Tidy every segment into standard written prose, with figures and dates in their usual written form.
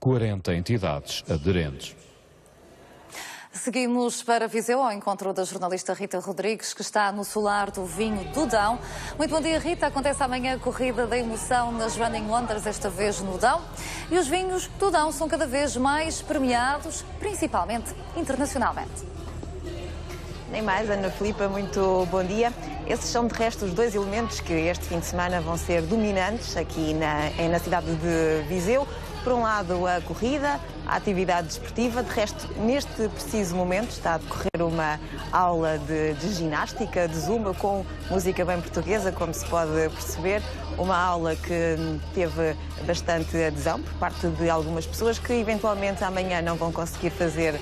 40 entidades aderentes. Seguimos para Viseu ao encontro da jornalista Rita Rodrigues, que está no solar do vinho do Dão. Muito bom dia, Rita. Acontece amanhã a corrida da emoção nas Running Wonders, esta vez no Dão. E os vinhos do Dão são cada vez mais premiados, principalmente internacionalmente. Nem mais, Ana Filipa, muito bom dia. Esses são, de resto, os dois elementos que este fim de semana vão ser dominantes aqui na cidade de Viseu. Por um lado, a corrida, a atividade desportiva. De resto, neste preciso momento, está a decorrer uma aula de ginástica, de zumba, com música bem portuguesa, como se pode perceber. Uma aula que teve bastante adesão por parte de algumas pessoas que, eventualmente, amanhã não vão conseguir fazer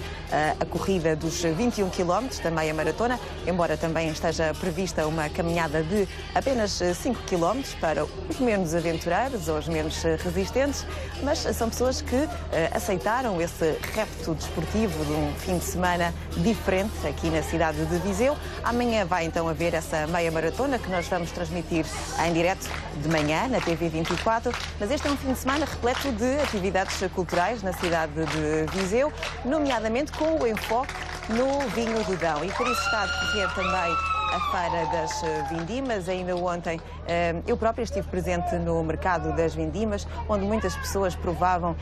a corrida dos 21 km da meia maratona, embora também esteja prevista uma caminhada de apenas 5 km para os menos aventureiros ou os menos resistentes, mas são pessoas que aceitaram esse repto desportivo de um fim de semana diferente aqui na cidade de Viseu. Amanhã vai então haver essa meia maratona que nós vamos transmitir em direto de manhã na TV 24, mas este é um fim de semana repleto de atividades culturais na cidade de Viseu, nomeadamente com o enfoque no vinho do Dão, e por isso está a decorrer também a Feira das Vindimas. Ainda ontem eu própria estive presente no mercado das Vindimas, onde muitas pessoas provavam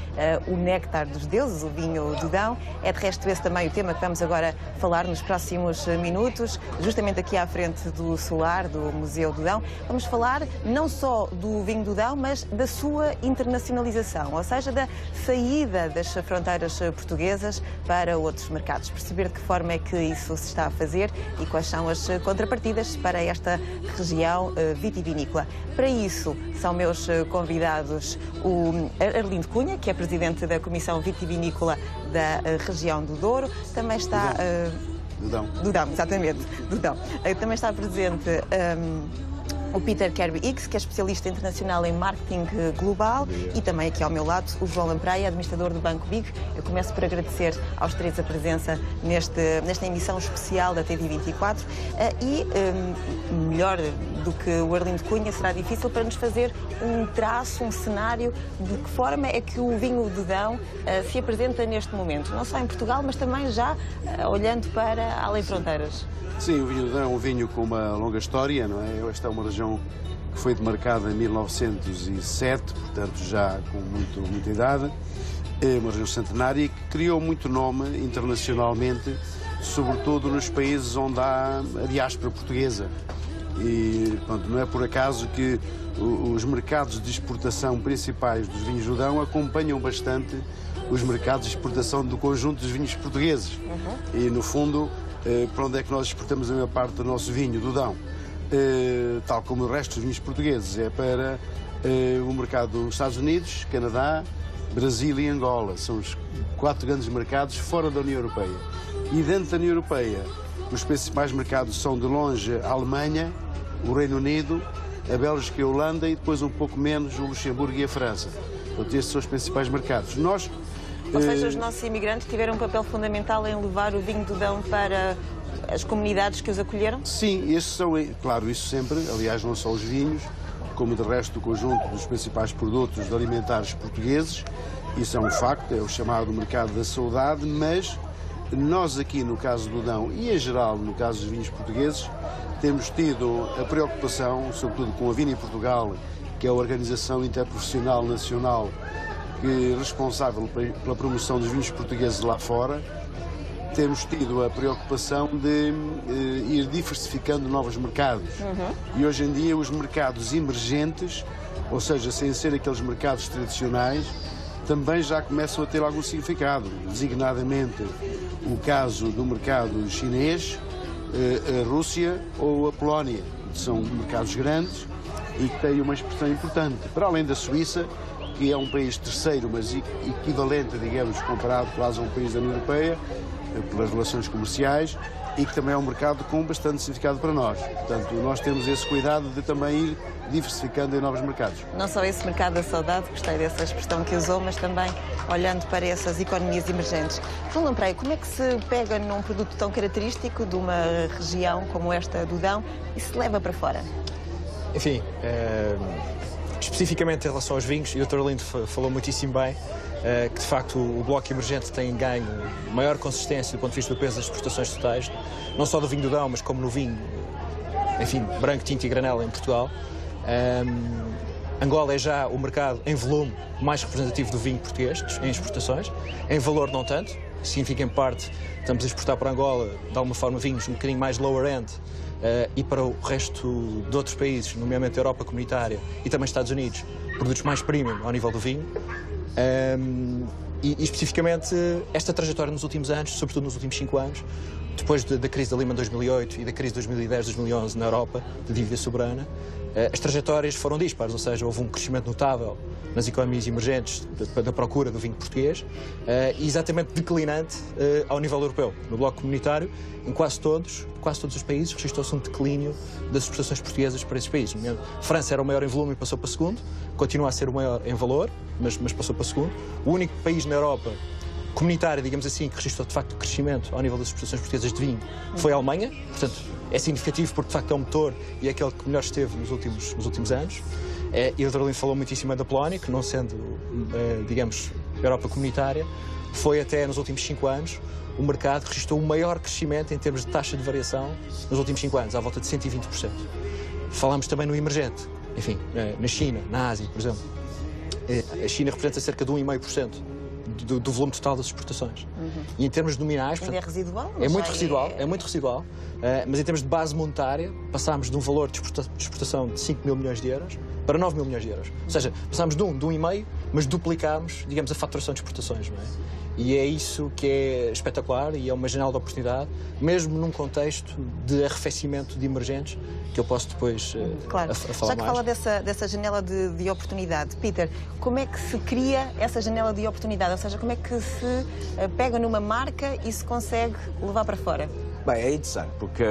o néctar dos deuses, o vinho do Dão. É de resto esse também o tema que vamos agora falar nos próximos minutos, justamente aqui à frente do solar do Museu do Dão. Vamos falar não só do vinho do Dão, mas da sua internacionalização, ou seja, da saída das fronteiras portuguesas para outros mercados. Perceber de que forma é que isso se está a fazer e quais são as contrapartidas para esta região vitivinícola. Para isso, são meus convidados o Arlindo Cunha, que é presidente da Comissão Vitivinícola da região do Douro. Também está... Do Dão, exatamente, do Dão. Também está presente o Peter Kirby-Hicks, que é especialista internacional em marketing global, e também aqui ao meu lado o João Lampreia, administrador do Banco BIG. Eu começo por agradecer aos três a presença nesta emissão especial da TV24 e melhor do que o Arlindo Cunha, será difícil para nos fazer um traço, um cenário de que forma é que o vinho do Dão se apresenta neste momento, não só em Portugal, mas também já olhando para além fronteiras. Sim, o vinho do Dão é um vinho com uma longa história, não é? Esta é uma região que foi demarcada em 1907, portanto já com muita idade. É uma região centenária e que criou muito nome internacionalmente, sobretudo nos países onde há a diáspora portuguesa. E pronto, não é por acaso que os mercados de exportação principais dos vinhos do Dão acompanham bastante os mercados de exportação do conjunto dos vinhos portugueses. E, no fundo, para onde é que nós exportamos a maior parte do nosso vinho do Dão? Tal como o resto dos vinhos portugueses, é para o mercado dos Estados Unidos, Canadá, Brasil e Angola. São os 4 grandes mercados fora da União Europeia. E dentro da União Europeia, os principais mercados são, de longe, a Alemanha, o Reino Unido, a Bélgica e a Holanda, e depois um pouco menos o Luxemburgo e a França. Portanto, estes são os principais mercados. Ou seja, os nossos imigrantes tiveram um papel fundamental em levar o vinho do Dão para as comunidades que os acolheram? Sim, esses são, claro, isso sempre, aliás, não só os vinhos, como de resto o conjunto dos principais produtos alimentares portugueses. Isso é um facto, é o chamado mercado da saudade, mas nós aqui no caso do Dão e em geral no caso dos vinhos portugueses temos tido a preocupação, sobretudo com a Vini Portugal, que é a organização interprofissional nacional que é responsável pela promoção dos vinhos portugueses lá fora. Temos tido a preocupação de ir diversificando novos mercados. E hoje em dia os mercados emergentes, ou seja, sem ser aqueles mercados tradicionais, também já começam a ter algum significado, designadamente o caso do mercado chinês, a Rússia ou a Polónia. São mercados grandes e que têm uma expressão importante. Para além da Suíça, que é um país terceiro, mas equivalente, digamos, comparado quase a um país da União Europeia, pelas relações comerciais, e que também é um mercado com bastante significado para nós. Portanto, nós temos esse cuidado de também ir diversificando em novos mercados. Não só esse mercado da saudade, gostei dessa expressão que usou, mas também olhando para essas economias emergentes. João Lampreia, como é que se pega num produto tão característico de uma região como esta do Dão e se leva para fora? Enfim, Especificamente em relação aos vinhos, e o Dr. Lindo falou muitíssimo bem, que de facto o bloco emergente tem ganho maior consistência do ponto de vista do peso das exportações totais, não só do vinho do Dão, mas como no vinho, enfim, branco, tinto e granela em Portugal. Angola é já o mercado em volume mais representativo do vinho português em exportações, em valor não tanto, significa em parte estamos a exportar para Angola de alguma forma vinhos um bocadinho mais lower end e para o resto de outros países, nomeadamente a Europa comunitária e também Estados Unidos, produtos mais premium ao nível do vinho. E especificamente esta trajetória nos últimos anos, sobretudo nos últimos 5 anos, depois da crise da Lehman 2008 e da crise de 2010-2011 na Europa, de dívida soberana, as trajetórias foram dispares, ou seja, houve um crescimento notável nas economias emergentes da procura do vinho português e exatamente declinante ao nível europeu. No bloco comunitário, em quase todos os países, registrou-se um declínio das exportações portuguesas para esses países. A França era o maior em volume e passou para segundo, continua a ser o maior em valor, mas passou para segundo. O único país na Europa comunitária, digamos assim, que registrou de facto crescimento ao nível das exportações portuguesas de vinho foi a Alemanha, portanto é significativo porque de facto é um motor e é aquele que melhor esteve nos últimos anos. E o Dr. Lindo falou muitíssimo da Polónia, que não sendo, digamos, Europa comunitária, foi até nos últimos 5 anos o mercado que registrou o maior crescimento em termos de taxa de variação nos últimos 5 anos, à volta de 120%. Falamos também no emergente, enfim, na China, na Ásia, por exemplo. A China representa cerca de 1,5% do volume total das exportações. E em termos nominais... Ainda é residual? É muito residual, mas em termos de base monetária, passámos de um valor de exportação de 5 mil milhões de euros para 9 mil milhões de euros. Ou seja, passámos de 1,5, mas duplicámos, digamos, a faturação de exportações, não é? E é isso que é espetacular e é uma janela de oportunidade, mesmo num contexto de arrefecimento de emergentes, que eu posso depois claro. falar mais. Já que fala dessa janela de oportunidade, Peter, como é que se cria essa janela de oportunidade? Ou seja, como é que se pega numa marca e se consegue levar para fora? Bem, é interessante, porque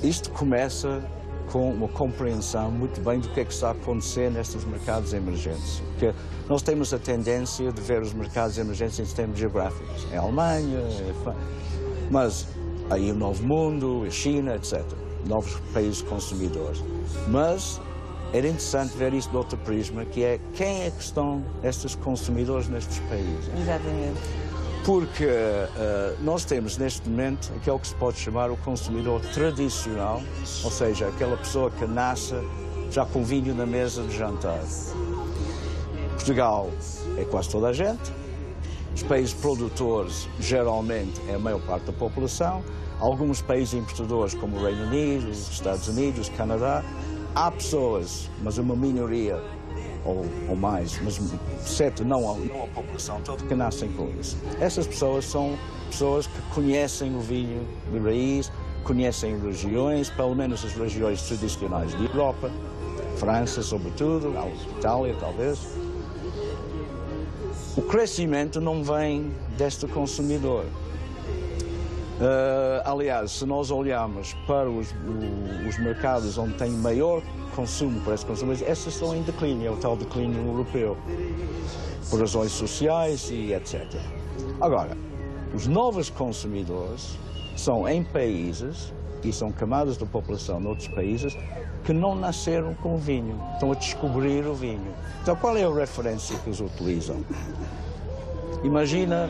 isto começa com uma compreensão muito bem do que é que está a acontecer nestes mercados emergentes. Porque nós temos a tendência de ver os mercados emergentes em termos geográficos. É a Alemanha, mas aí o Novo Mundo, a China, etc. Novos países consumidores. Mas era interessante ver isto de outro prisma, que é quem é que estão estes consumidores nestes países. Exatamente. Porque nós temos neste momento aquele que se pode chamar o consumidor tradicional, ou seja, aquela pessoa que nasce já com vinho na mesa de jantar. Portugal é quase toda a gente, os países produtores geralmente é a maior parte da população, alguns países importadores como o Reino Unido, os Estados Unidos, Canadá, há pessoas, mas uma minoria ou mais, mas certo, não a população toda que nascem com isso. Essas pessoas são pessoas que conhecem o vinho de raiz, conhecem regiões, pelo menos as regiões tradicionais de Europa, França sobretudo, Itália talvez. O crescimento não vem deste consumidor. Aliás, se nós olharmos para os mercados onde tem maior consumo para esses consumidores, esses estão em declínio, é o tal declínio europeu, por razões sociais e etc. Agora, os novos consumidores são em países, e são camadas da população noutros países, que não nasceram com o vinho, estão a descobrir o vinho. Então, qual é a referência que eles utilizam? Imagina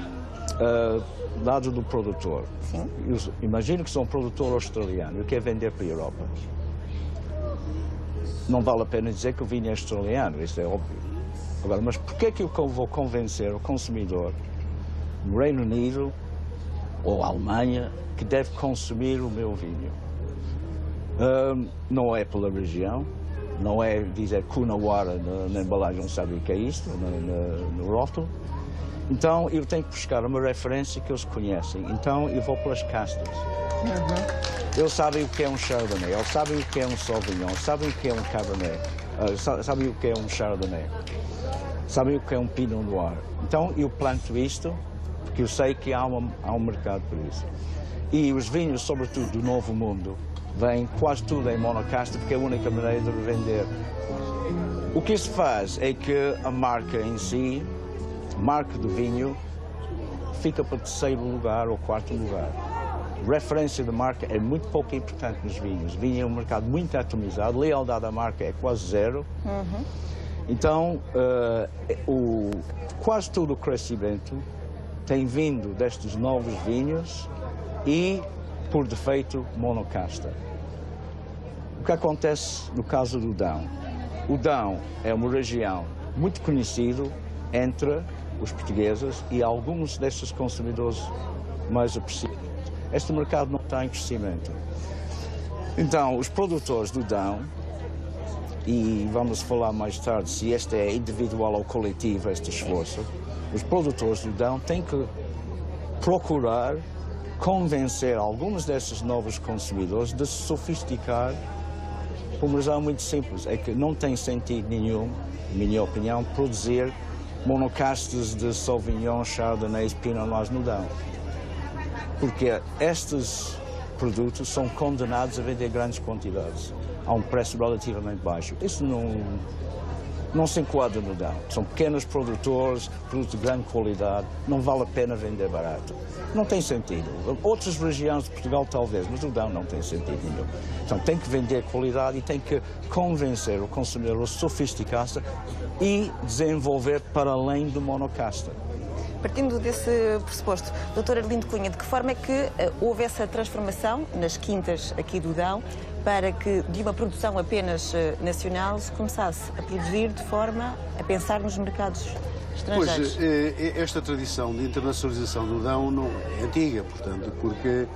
dados do produtor. Sim. Imagina que sou um produtor australiano e quer vender para a Europa. Não vale a pena dizer que o vinho é australiano, isso é óbvio. Agora, mas porquê é que eu vou convencer o consumidor no Reino Unido ou Alemanha que deve consumir o meu vinho? Não é pela região, não é dizer Coonawarra na embalagem, não sabe o que é isto, no rótulo. Então eu tenho que buscar uma referência que eles conhecem. Então eu vou pelas castas. Eles sabem o que é um Chardonnay, eles sabem o que é um Sauvignon, eles sabem o que é um Cabernet, sabem o que é um Chardonnay, sabem o que é um Pinot Noir. Então eu planto isto porque eu sei que há um mercado por isso. E os vinhos, sobretudo do Novo Mundo, vêm quase tudo em monocasta porque é a única maneira de vender. O que isso faz é que a marca em si, a marca do vinho, fica para terceiro lugar ou quarto lugar. referência de marca é muito pouco importante nos vinhos. Vinho é um mercado muito atomizado, lealdade à marca é quase zero. Então, quase todo o crescimento tem vindo destes novos vinhos e, por defeito, monocasta. O que acontece no caso do Dão? O Dão é uma região muito conhecida entre os portugueses e alguns destes consumidores mais apreciados. Este mercado não está em crescimento. Então, os produtores do Dão, e vamos falar mais tarde se este é individual ou coletivo, este esforço, os produtores do Dão têm que procurar convencer alguns desses novos consumidores de se sofisticar por uma razão muito simples, é que não tem sentido nenhum, na minha opinião, produzir monocastas de Sauvignon, Chardonnay, Pinot Noir no Dão. Porque estes produtos são condenados a vender grandes quantidades, a um preço relativamente baixo. Isso não se enquadra no Dão. São pequenos produtores, produtos de grande qualidade, não vale a pena vender barato. Não tem sentido. Outras regiões de Portugal talvez, mas o Dão não tem sentido nenhum. Então tem que vender qualidade e tem que convencer o consumidor a sofisticar-se e desenvolver para além do monocasta. Partindo desse pressuposto, Dr. Arlindo Cunha, de que forma é que houve essa transformação nas quintas aqui do Dão para que de uma produção apenas nacional se começasse a produzir de forma a pensar nos mercados estrangeiros? Pois, esta tradição de internacionalização do Dão não é antiga, portanto, porque,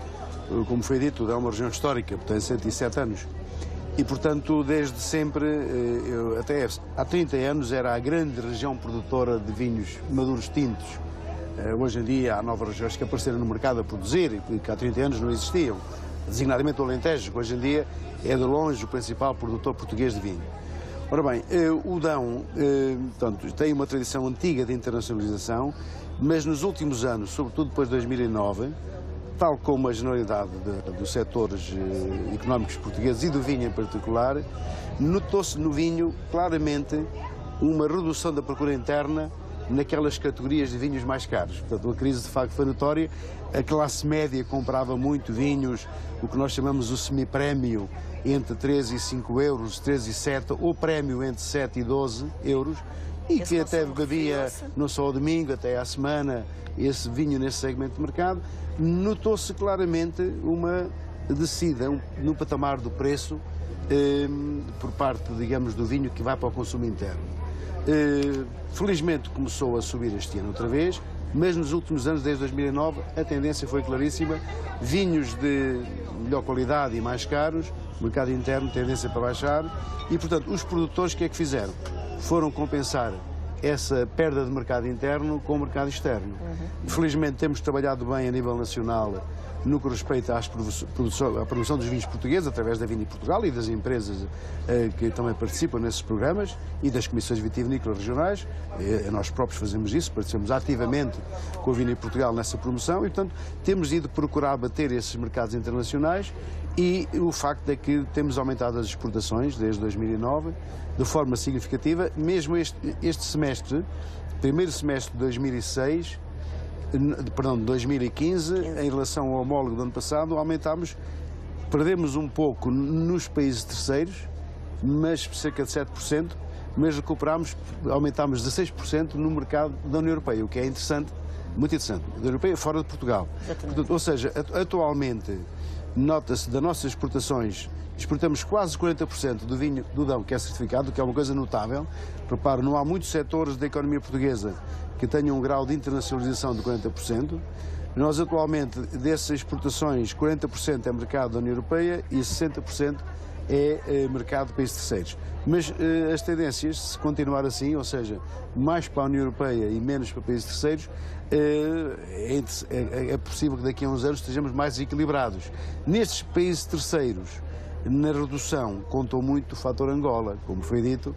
como foi dito, o Dão é uma região histórica, tem 107 anos. E, portanto, desde sempre, até há 30 anos, era a grande região produtora de vinhos maduros tintos. Hoje em dia há novas regiões que apareceram no mercado a produzir e que há 30 anos não existiam, designadamente o Alentejo, que hoje em dia é de longe o principal produtor português de vinho. Ora bem, o Dão portanto, tem uma tradição antiga de internacionalização, mas nos últimos anos, sobretudo depois de 2009, tal como a generalidade dos setores económicos portugueses e do vinho em particular, notou-se no vinho claramente uma redução da procura interna naquelas categorias de vinhos mais caros. Portanto, a crise de facto foi notória. A classe média comprava muito vinhos, o que nós chamamos o semi-prémio, entre 3 e 5 euros, 3 e 7, ou prémio entre 7 e 12 euros, e que até bebia não só ao domingo, até à semana, esse vinho nesse segmento de mercado. Notou-se claramente uma descida no patamar do preço por parte, digamos, do vinho que vai para o consumo interno. Felizmente começou a subir este ano outra vez, mas nos últimos anos, desde 2009, a tendência foi claríssima. Vinhos de melhor qualidade e mais caros, mercado interno, tendência para baixar, e, portanto, os produtores o que é que fizeram? Foram compensar essa perda de mercado interno com o mercado externo. Felizmente temos trabalhado bem a nível nacional no que respeita à produção dos vinhos portugueses, através da Vini Portugal e das empresas que também participam nesses programas e das comissões vitivinícolas regionais. Nós próprios fazemos isso, participamos ativamente com a Vini Portugal nessa promoção e, portanto, temos ido procurar bater esses mercados internacionais e o facto é que temos aumentado as exportações desde 2009 de forma significativa. Mesmo este semestre, primeiro semestre de 2006, perdão, de 2015, em relação ao homólogo do ano passado, perdemos um pouco nos países terceiros, mas cerca de 7%, mas aumentámos 16% no mercado da União Europeia, o que é interessante, muito interessante, da União Europeia fora de Portugal. Portanto, ou seja, atualmente, nota-se das nossas exportações, exportamos quase 40% do vinho do Dão que é certificado, que é uma coisa notável. Reparo, não há muitos setores da economia portuguesa que tenham um grau de internacionalização de 40%. Nós, atualmente, dessas exportações, 40% é mercado da União Europeia e 60% é mercado de países terceiros. Mas as tendências, se continuar assim, ou seja, mais para a União Europeia e menos para países terceiros, é possível que daqui a uns anos estejamos mais equilibrados. Nestes países terceiros, Na redução contou muito o fator Angola, como foi dito,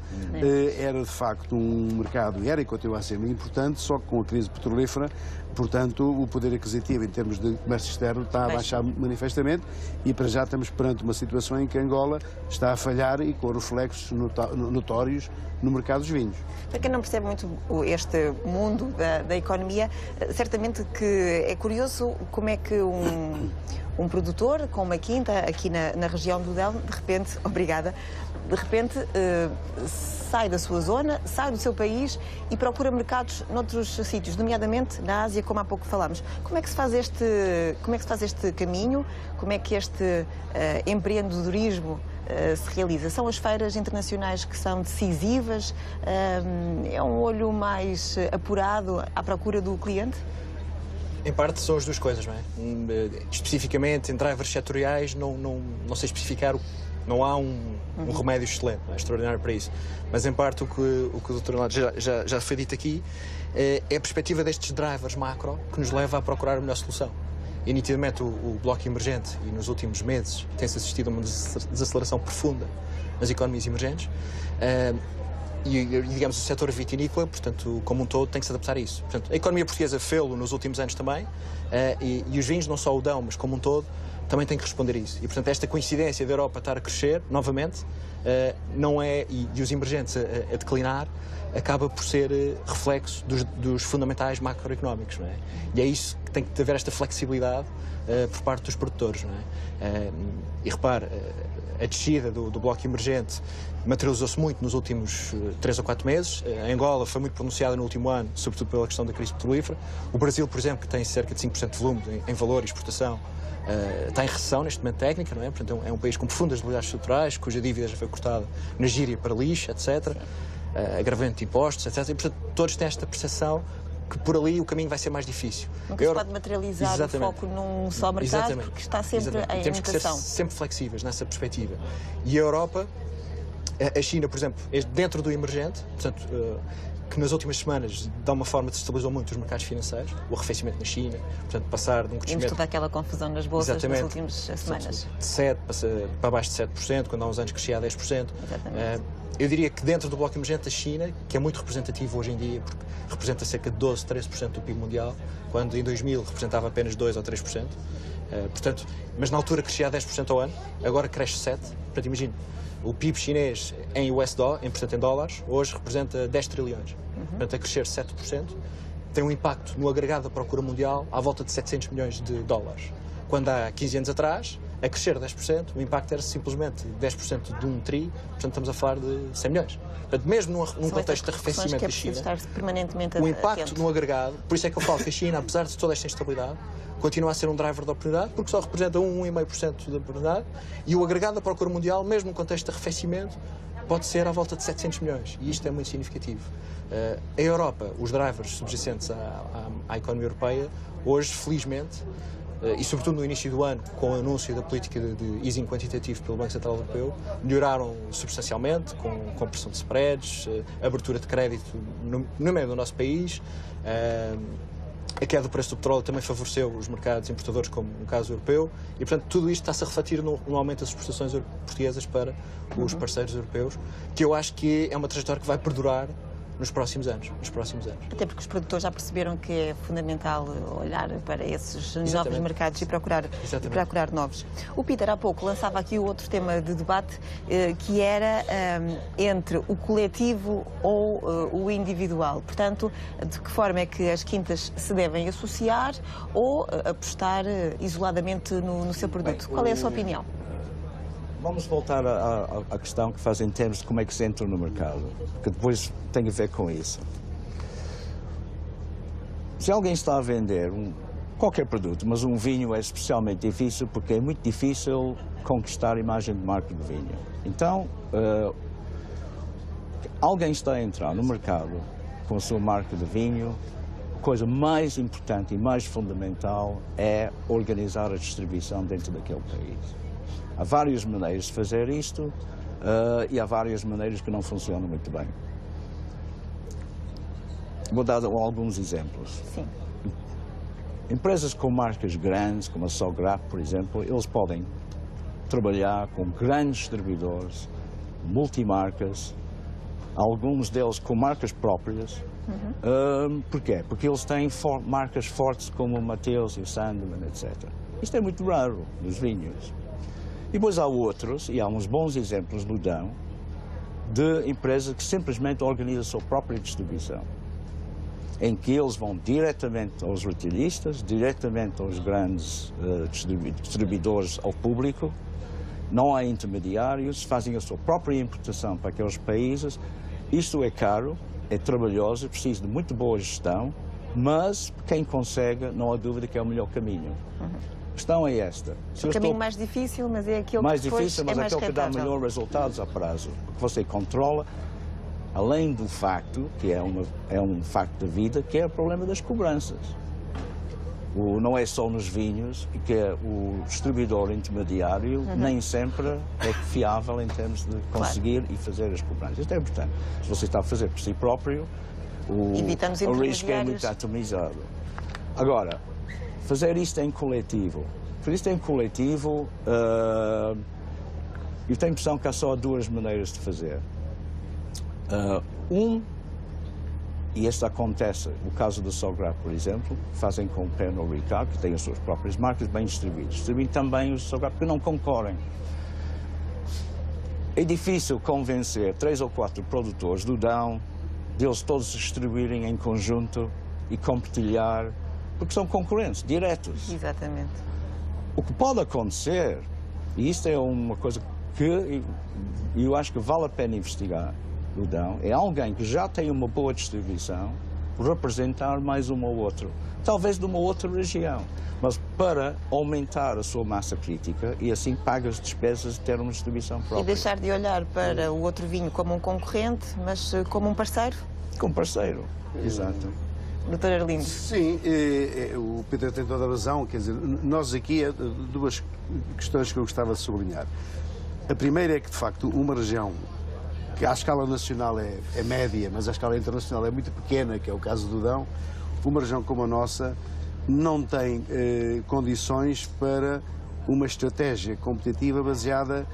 era de facto um mercado, era e continua a ser muito importante, só que com a crise petrolífera, portanto, o poder aquisitivo em termos de comércio externo está a baixar manifestamente e para já estamos perante uma situação em que Angola está a falhar e com reflexos notórios no mercado dos vinhos. Para quem não percebe muito este mundo da economia, certamente que é curioso como é que um produtor com uma quinta aqui na região do Dão, de repente, sai da sua zona, sai do seu país e procura mercados noutros sítios, nomeadamente na Ásia, como há pouco falámos. Como é que se faz este caminho? Como é que este empreendedorismo se realiza? São as feiras internacionais que são decisivas? É um olho mais apurado à procura do cliente? Em parte são as duas coisas, não é? Especificamente em drivers setoriais, não sei especificar, não há um remédio excelente, extraordinário para isso. Mas em parte o que o Dr. Leonardo já foi dito aqui é a perspectiva destes drivers macro que nos leva a procurar a melhor solução. E nitidamente o bloco emergente, e nos últimos meses tem-se assistido a uma desaceleração profunda nas economias emergentes, e digamos o setor vitinícola, portanto, como um todo, tem que se adaptar a isso. Portanto, a economia portuguesa fê-lo nos últimos anos também, e os vinhos, não só o Dão, mas como um todo, também têm que responder a isso. E, portanto, esta coincidência da Europa estar a crescer, novamente, não é, e os emergentes a declinar, acaba por ser reflexo dos fundamentais macroeconómicos, não é? E é isso que tem que haver esta flexibilidade por parte dos produtores, não é? E repare, a descida do bloco emergente materializou-se muito nos últimos 3 ou 4 meses. A Angola foi muito pronunciada no último ano, sobretudo pela questão da crise petrolífera. O Brasil, por exemplo, que tem cerca de 5% de volume em valor e exportação, está em recessão neste momento técnica, não é? Portanto, é um país com profundas debilidades estruturais, cuja dívida já foi cortada na gíria para lixo, etc. Agravamento de impostos, etc. E, portanto, todos têm esta percepção que por ali o caminho vai ser mais difícil. Nunca se pode materializar o foco num só mercado, porque está sempre em temos que ser mutação. sempre flexíveis nessa perspectiva. E a Europa, a China, por exemplo, dentro do emergente, portanto, que nas últimas semanas, de uma forma, desestabilizou muito os mercados financeiros, o arrefecimento na China, portanto, passar de um crescimento... Vimos toda aquela confusão nas bolsas nas últimas semanas. De 7% para abaixo de 7%, quando há uns anos crescia a 10%. Eu diria que dentro do bloco emergente, a China, que é muito representativo hoje em dia, porque representa cerca de 12, 13% do PIB mundial, quando em 2000 representava apenas 2 ou 3%. Portanto, mas na altura crescia a 10% ao ano, agora cresce 7%. Portanto, imagine, o PIB chinês em USD, portanto em dólares, hoje representa 10 trilhões. Portanto, a crescer 7%, tem um impacto no agregado da procura mundial à volta de 700 milhões de dólares. Quando há 15 anos atrás, a crescer 10%, o impacto era simplesmente 10% de 1 tri, portanto estamos a falar de 100 milhões. Portanto, mesmo num contexto de arrefecimento da China, o impacto no agregado, por isso é que eu falo que a China, apesar de toda esta instabilidade, continua a ser um driver da oportunidade, porque só representa 1,5% da oportunidade, e o agregado da procura mundial, mesmo num contexto de arrefecimento, pode ser à volta de 700 milhões, e isto é muito significativo. A Europa, os drivers subjacentes à economia europeia, hoje, felizmente, e sobretudo no início do ano, com o anúncio da política de easing quantitativo pelo Banco Central Europeu, melhoraram substancialmente, com compressão de spreads, abertura de crédito no meio do nosso país. A queda do preço do petróleo também favoreceu os mercados importadores, como no caso europeu, e portanto tudo isto está-se a refletir no aumento das exportações portuguesas para os parceiros europeus, que eu acho que é uma trajetória que vai perdurar nos próximos anos. Até porque os produtores já perceberam que é fundamental olhar para esses novos mercados e procurar novos. O Peter, há pouco, lançava aqui o outro tema de debate, que era entre o coletivo ou o individual. Portanto, de que forma é que as quintas se devem associar ou apostar isoladamente no seu produto? Qual é a sua opinião? Vamos voltar à questão que faz em termos de como é que se entra no mercado, que depois tem a ver com isso. Se alguém está a vender qualquer produto, mas um vinho é especialmente difícil porque é muito difícil conquistar a imagem de marca do vinho. Então, alguém está a entrar no mercado com a sua marca de vinho, a coisa mais importante e mais fundamental é organizar a distribuição dentro daquele país. Há várias maneiras de fazer isto e há várias maneiras que não funcionam muito bem. Vou dar alguns exemplos. Sim. Empresas com marcas grandes, como a Sograp, por exemplo, eles podem trabalhar com grandes distribuidores, multimarcas, alguns deles com marcas próprias. Porquê? Porque eles têm marcas fortes como o Mateus e o Sandeman, etc. Isto é muito raro nos vinhos. E depois há outros, e há uns bons exemplos no Dão, de empresas que simplesmente organizam a sua própria distribuição, em que eles vão diretamente aos retalhistas, diretamente aos grandes distribuidores ao público, não há intermediários, fazem a sua própria importação para aqueles países. Isto é caro, é trabalhoso, precisa de muito boa gestão, mas quem consegue, não há dúvida que é o melhor caminho. A questão é esta. O caminho mais difícil, mas é aquele mais que depois difícil, mas é mais aquele que dá rentável. melhores resultados a prazo, porque você controla, além do facto, que é um facto da vida, que é o problema das cobranças. Não é só nos vinhos, que é o distribuidor intermediário nem sempre é fiável em termos de conseguir e fazer as cobranças. Isto é importante. Se você está a fazer por si próprio, o risco é muito atomizado. Agora, fazer isto em coletivo. Fazer isto em coletivo, eu tenho a impressão que há só duas maneiras de fazer. E este acontece, no caso do Sograp, por exemplo, fazem com o Pernod Ricard, que tem as suas próprias marcas bem distribuídas. Distribuem também os Sograp, que não concorrem. É difícil convencer 3 ou 4 produtores do Dão, deles todos distribuírem em conjunto e compartilhar, porque são concorrentes diretos. Exatamente. O que pode acontecer, e isto é uma coisa que eu acho que vale a pena investigar, é alguém que já tem uma boa distribuição representar mais um ou outro, talvez de uma outra região, mas para aumentar a sua massa crítica e assim paga as despesas de ter uma distribuição própria. E deixar de olhar para o outro vinho como um concorrente, mas como um parceiro? Como parceiro, exato. Doutor Arlindo. Sim, o Pedro tem toda a razão. Quer dizer, nós aqui há duas questões que eu gostava de sublinhar. A primeira é que, de facto, uma região que à escala nacional é média, mas à escala internacional é muito pequena, que é o caso do Dão, uma região como a nossa não tem condições para uma estratégia competitiva baseada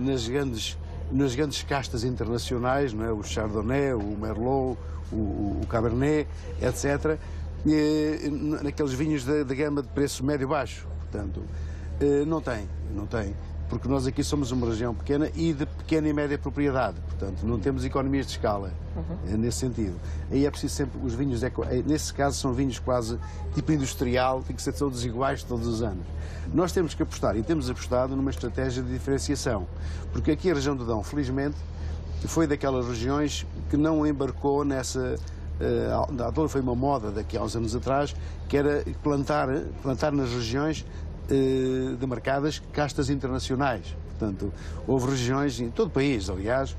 nas grandes castas internacionais, não é? O Chardonnay, o Merlot, o Cabernet, etc., naqueles vinhos da gama de preço médio-baixo. Portanto, não tem. Porque nós aqui somos uma região pequena e de pequena e média propriedade, portanto, não temos economias de escala, nesse sentido. Aí é preciso sempre, os vinhos, nesse caso, são vinhos quase tipo industrial, tem que ser todos iguais todos os anos. Nós temos que apostar, e temos apostado, numa estratégia de diferenciação, porque aqui a região do Dão, felizmente, foi daquelas regiões que não embarcou nessa... foi uma moda daqui a uns anos atrás, que era plantar nas regiões demarcadas castas internacionais. Portanto, houve regiões em todo o país, aliás,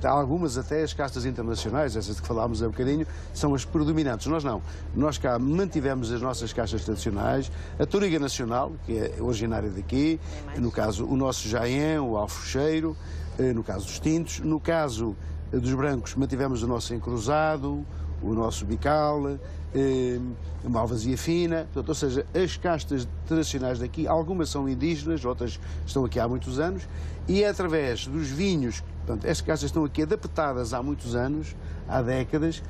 algumas até as castas internacionais, essas de que falámos há bocadinho, são as predominantes. Nós não. Nós cá mantivemos as nossas castas tradicionais, a Touriga Nacional, que é originária daqui, no caso o nosso Jaén, o Alfrocheiro, no caso dos tintos, no caso dos brancos mantivemos o nosso encruzado, o nosso bical, a malvasia fina, portanto, ou seja, as castas tradicionais daqui, algumas são indígenas, outras estão aqui há muitos anos, e é através dos vinhos, portanto, estas castas estão aqui adaptadas há muitos anos, há décadas,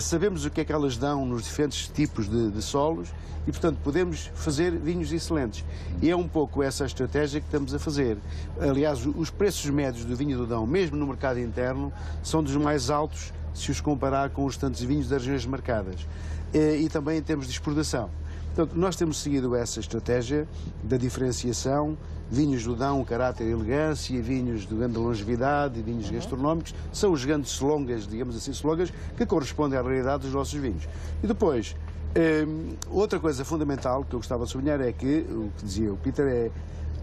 sabemos o que é que elas dão nos diferentes tipos de solos e, portanto, podemos fazer vinhos excelentes. E é um pouco essa a estratégia que estamos a fazer. Aliás, os preços médios do vinho do Dão, mesmo no mercado interno, são dos mais altos se os comparar com os restantes vinhos das regiões marcadas. E também em termos de exportação. Portanto, nós temos seguido essa estratégia da diferenciação, vinhos do Dão, caráter e elegância, vinhos de grande longevidade, vinhos gastronómicos, são os grandes slogans, digamos assim, slogans que correspondem à realidade dos nossos vinhos. E depois, outra coisa fundamental que eu gostava de sublinhar é que, o que dizia o Peter,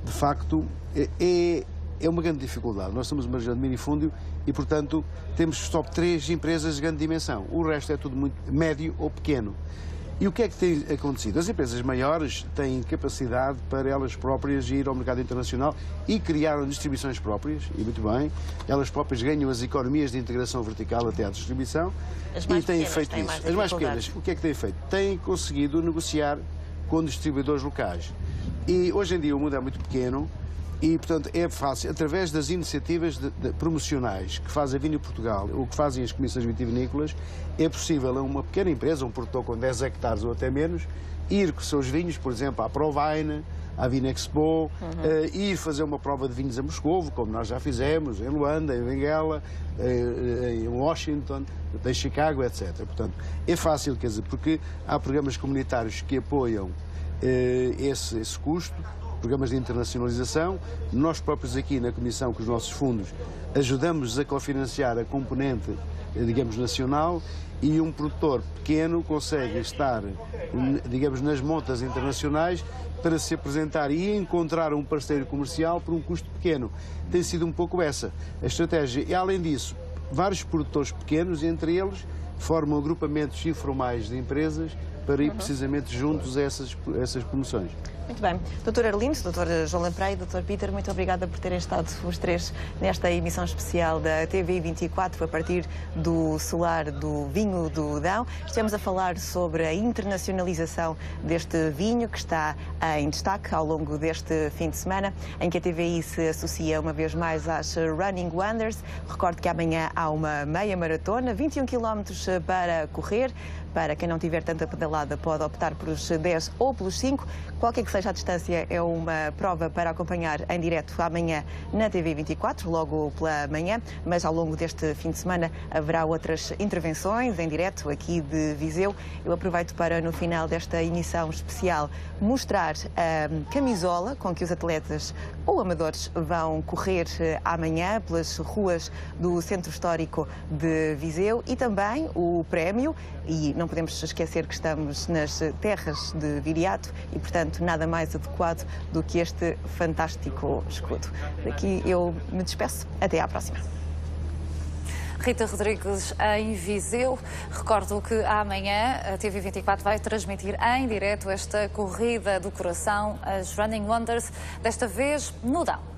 de facto, é uma grande dificuldade. Nós somos uma região de minifúndio e, portanto, temos top 3 empresas de grande dimensão. O resto é tudo muito médio ou pequeno. E o que é que tem acontecido? As empresas maiores têm capacidade para elas próprias ir ao mercado internacional e criaram distribuições próprias, e muito bem, elas próprias ganham as economias de integração vertical até à distribuição e têm feito isso. As mais pequenas, o que é que têm feito? Têm conseguido negociar com distribuidores locais. E hoje em dia o mundo é muito pequeno E, portanto, é fácil, através das iniciativas promocionais que faz a Vinho Portugal, ou que fazem as comissões vitivinícolas, é possível a uma pequena empresa, um produtor com 10 hectares ou até menos, ir com seus vinhos, por exemplo, à Provine, à Vinexpo, ir fazer uma prova de vinhos a Moscovo, como nós já fizemos, em Luanda, em Benguela, em Washington, em Chicago, etc. Portanto, é fácil, quer dizer, porque há programas comunitários que apoiam esse custo, programas de internacionalização. Nós próprios aqui na Comissão, com os nossos fundos, ajudamos a cofinanciar a componente, digamos, nacional, e um produtor pequeno consegue estar, digamos, nas montas internacionais para se apresentar e encontrar um parceiro comercial por um custo pequeno. Tem sido um pouco essa a estratégia. E, além disso, vários produtores pequenos, entre eles, formam agrupamentos informais de empresas para ir precisamente juntos a essas promoções. Muito bem. Dr. Arlindo, Dr. João Lampreia, Dr. Peter, muito obrigada por terem estado os três nesta emissão especial da TV 24 a partir do solar do vinho do Dão. Estivemos a falar sobre a internacionalização deste vinho que está em destaque ao longo deste fim de semana, em que a TVI se associa uma vez mais às Running Wonders. Recordo que amanhã há uma meia maratona, 21 km para correr. Para quem não tiver tanta pedalada, pode optar pelos 10 ou pelos 5. Qualquer que seja a distância, é uma prova para acompanhar em direto amanhã na TV 24, logo pela manhã. Mas ao longo deste fim de semana haverá outras intervenções em direto aqui de Viseu. Eu aproveito para, no final desta emissão especial, mostrar a camisola com que os atletas ou amadores vão correr amanhã pelas ruas do Centro Histórico de Viseu e também o prémio. E não podemos esquecer que estamos nas terras de Viriato e, portanto, nada mais adequado do que este fantástico escudo. Daqui eu me despeço. Até à próxima. Rita Rodrigues em Viseu. Recordo que amanhã a TV 24 vai transmitir em direto esta corrida do coração, as Running Wonders, desta vez no Dão.